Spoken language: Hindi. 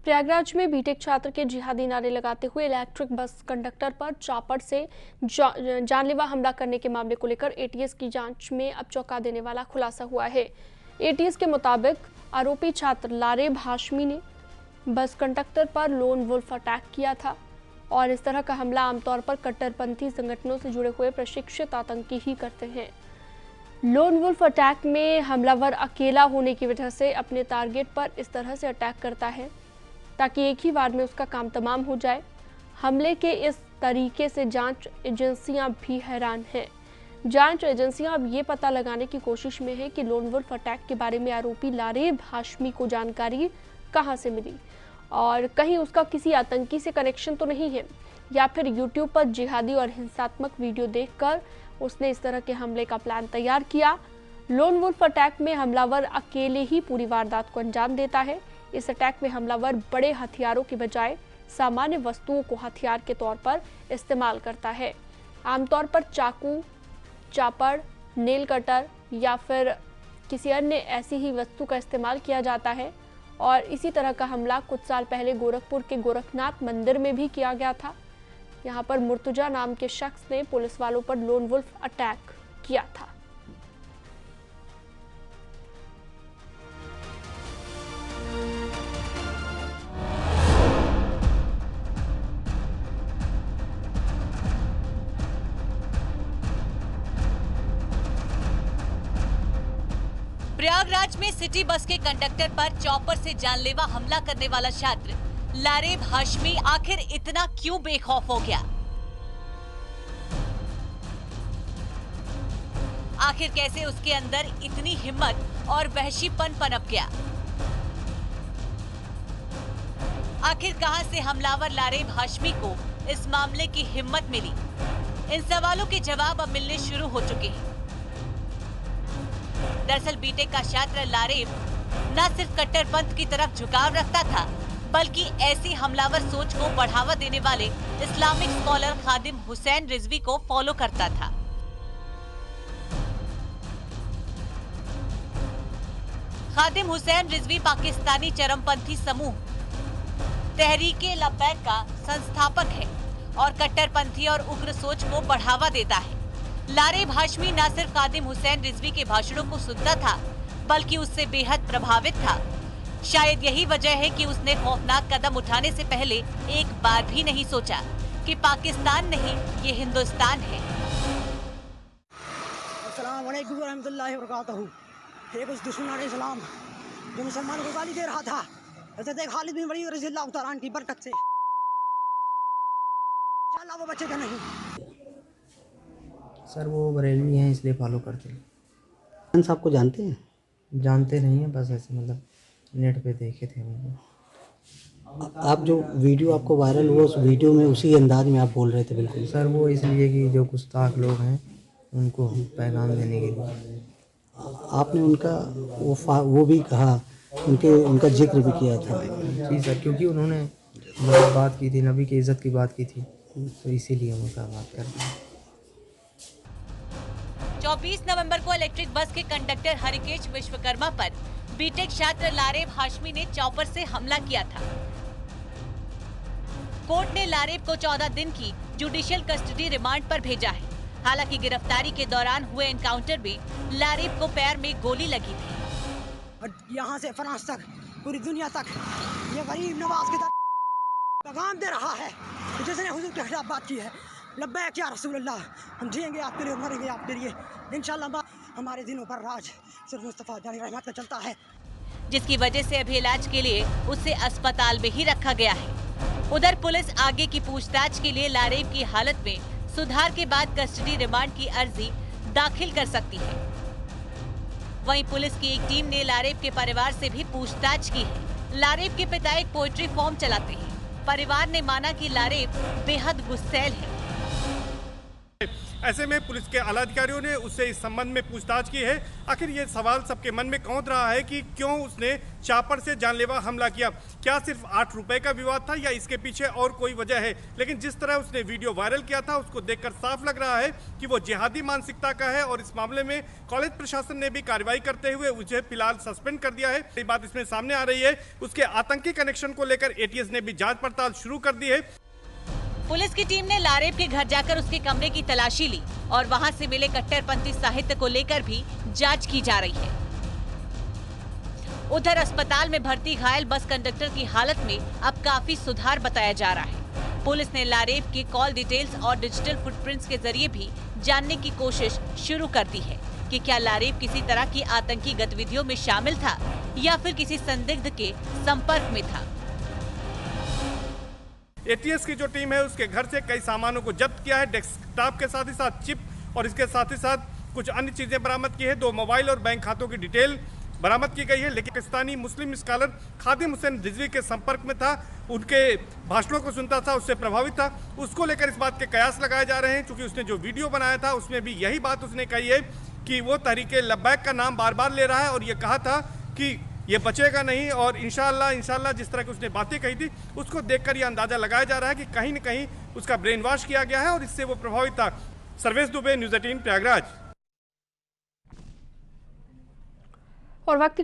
प्रयागराज में बीटेक छात्र के जिहादी नारे लगाते हुए इलेक्ट्रिक बस कंडक्टर पर चापड़ से जानलेवा हमला करने के मामले को लेकर एटीएस की जांच में अब चौंका देने वाला खुलासा हुआ है। एटीएस के मुताबिक आरोपी छात्र लारेब हाशमी ने बस कंडक्टर पर लोन वुल्फ अटैक किया था और इस तरह का हमला आमतौर पर कट्टरपंथी संगठनों से जुड़े हुए प्रशिक्षित आतंकी ही करते हैं। लोन वुल्फ अटैक में हमलावर अकेला होने की वजह से अपने टारगेट पर इस तरह से अटैक करता है ताकि एक ही बार में उसका काम तमाम हो जाए। हमले के इस तरीके से जांच एजेंसियां भी हैरान हैं। जांच एजेंसियां अब ये पता लगाने की कोशिश में है कि लोन वुल्फ अटैक के बारे में आरोपी लारेब हाशमी को जानकारी कहां से मिली और कहीं उसका किसी आतंकी से कनेक्शन तो नहीं है या फिर यूट्यूब पर जिहादी और हिंसात्मक वीडियो देखकर उसने इस तरह के हमले का प्लान तैयार किया। लोन वुल्फ अटैक में हमलावर अकेले ही पूरी वारदात को अंजाम देता है। इस अटैक में हमलावर बड़े हथियारों के बजाय सामान्य वस्तुओं को हथियार के तौर पर इस्तेमाल करता है। आमतौर पर चाकू, चापड़, नेल कटर या फिर किसी अन्य ऐसी ही वस्तु का इस्तेमाल किया जाता है और इसी तरह का हमला कुछ साल पहले गोरखपुर के गोरखनाथ मंदिर में भी किया गया था। यहाँ पर मुर्तजा नाम के शख्स ने पुलिस वालों पर लोन वुल्फ अटैक किया था। प्रयागराज में सिटी बस के कंडक्टर पर चॉपर से जानलेवा हमला करने वाला छात्र लारेब हाशमी आखिर इतना क्यों बेखौफ हो गया? आखिर कैसे उसके अंदर इतनी हिम्मत और वहशीपन पनप गया? आखिर कहां से हमलावर लारेब हाशमी को इस मामले की हिम्मत मिली? इन सवालों के जवाब अब मिलने शुरू हो चुके हैं। दरअसल बीटेक का छात्र लारेब न सिर्फ कट्टरपंथ की तरफ झुकाव रखता था बल्कि ऐसी हमलावर सोच को बढ़ावा देने वाले इस्लामिक स्कॉलर खादिम हुसैन रिजवी को फॉलो करता था। खादिम हुसैन रिजवी पाकिस्तानी चरमपंथी समूह तहरीके लब्बैक का संस्थापक है और कट्टरपंथी और उग्र सोच को बढ़ावा देता है। लारेब हाशमी न सिर्फ खादिम हुसैन रिजवी के भाषणों को सुनता था बल्कि उससे बेहद प्रभावित था। शायद यही वजह है कि उसने खौफनाक कदम उठाने से पहले एक बार भी नहीं सोचा कि पाकिस्तान नहीं ये हिंदुस्तान है। अस्सलाम वालेकुम रहमतुल्लाहि व बरकातहू। एक उस दुश्मन इस्लाम जो मुसलमानों को गाली दे रहा था, हज़रत खालिद बिन वलीद रज़ियल्लाहु तआला अन्हु की बरकत से इंशाअल्लाह वो बचेगा नहीं। सर वो बरेलवी हैं इसलिए फॉलो करते हैं। खान साहब को जानते हैं? जानते नहीं हैं, बस ऐसे मतलब नेट पे देखे थे उनको। आप जो वीडियो आपको वायरल हुआ उस वीडियो में उसी अंदाज में आप बोल रहे थे? बिल्कुल सर वो इसलिए कि जो गुस्ताख लोग हैं उनको पैगाम देने के लिए। आपने उनका वो भी कहा, उनका जिक्र भी किया था? जी सर, क्योंकि उन्होंने मतलब बात की थी, नबी की इज़्ज़त की बात की थी, तो इसीलिए उनका बात करते हैं। 24 नवंबर को इलेक्ट्रिक बस के कंडक्टर हरिकेश विश्वकर्मा पर बीटेक छात्र लारेब हाशमी ने चॉपर से हमला किया था। कोर्ट ने लारेब को 14 दिन की जुडिशियल कस्टडी रिमांड पर भेजा है। हालांकि गिरफ्तारी के दौरान हुए एनकाउंटर में लारेब को पैर में गोली लगी थी। यहाँ से फ्रांस तक, पूरी दुनिया तक ये गरीब नवाज के पैगाम दे रहा है जिसने हुजूर के खिलाफ बात की है। लब्बैक या रसूल अल्लाह, हम जिएंगे आपके लिए, मरेंगे आपके लिए इंशाअल्लाह। हमारे दिनों पर राज सिर्फ मुस्तफा जानी रहमत का चलता है, जिसकी वजह से अभी इलाज के लिए उसे अस्पताल में ही रखा गया है। उधर पुलिस आगे की पूछताछ के लिए लारेब की हालत में सुधार के बाद कस्टडी रिमांड की अर्जी दाखिल कर सकती है। वहीं पुलिस की एक टीम ने लारेब के परिवार से भी पूछताछ की है। लारेब के पिता एक पोएट्री फॉर्म चलाते हैं। परिवार ने माना कि लारेब बेहद गुस्सैल है। ऐसे में पुलिस के आला अधिकारियों ने उससे इस संबंध में पूछताछ की है। आखिर ये सवाल सबके मन में कौंध रहा है कि क्यों उसने चापर से जानलेवा हमला किया। क्या सिर्फ 8 रुपए का विवाद था या इसके पीछे और कोई वजह है? लेकिन जिस तरह उसने वीडियो वायरल किया था उसको देखकर साफ लग रहा है कि वो जिहादी मानसिकता का है और इस मामले में कॉलेज प्रशासन ने भी कार्रवाई करते हुए उसे फिलहाल सस्पेंड कर दिया है। ये बात इसमें सामने आ रही है। उसके आतंकी कनेक्शन को लेकर एटीएस ने भी जांच पड़ताल शुरू कर दी है। पुलिस की टीम ने लारेब के घर जाकर उसके कमरे की तलाशी ली और वहां से मिले कट्टरपंथी साहित्य को लेकर भी जांच की जा रही है। उधर अस्पताल में भर्ती घायल बस कंडक्टर की हालत में अब काफी सुधार बताया जा रहा है। पुलिस ने लारेब के कॉल डिटेल्स और डिजिटल फुटप्रिंट्स के जरिए भी जानने की कोशिश शुरू कर दी है कि क्या लारेब किसी तरह की आतंकी गतिविधियों में शामिल था या फिर किसी संदिग्ध के संपर्क में था। एटीएस की जो टीम है उसके घर से कई सामानों को जब्त किया है, डेस्कटॉप के साथ ही साथ चिप और इसके साथ ही साथ कुछ अन्य चीजें बरामद की है। 2 मोबाइल और बैंक खातों की डिटेल बरामद की गई है। लेकिन पाकिस्तानी मुस्लिम स्कॉलर खादिम हुसैन रिजवी के संपर्क में था, उनके भाषणों को सुनता था, उससे प्रभावित था। उसको लेकर इस बात के कयास लगाए जा रहे हैं क्योंकि उसने जो वीडियो बनाया था उसमें भी यही बात उसने कही है कि वो तहरीके लब्बैक का नाम बार बार ले रहा है और ये कहा था कि ये बचेगा नहीं। और इंशाल्लाह जिस तरह की उसने बातें कही थी उसको देखकर ये अंदाजा लगाया जा रहा है कि कहीं न कहीं उसका ब्रेन वॉश किया गया है और इससे वो प्रभावित था। सर्वेश दुबे, न्यूज़ 18 प्रयागराज। और वक्त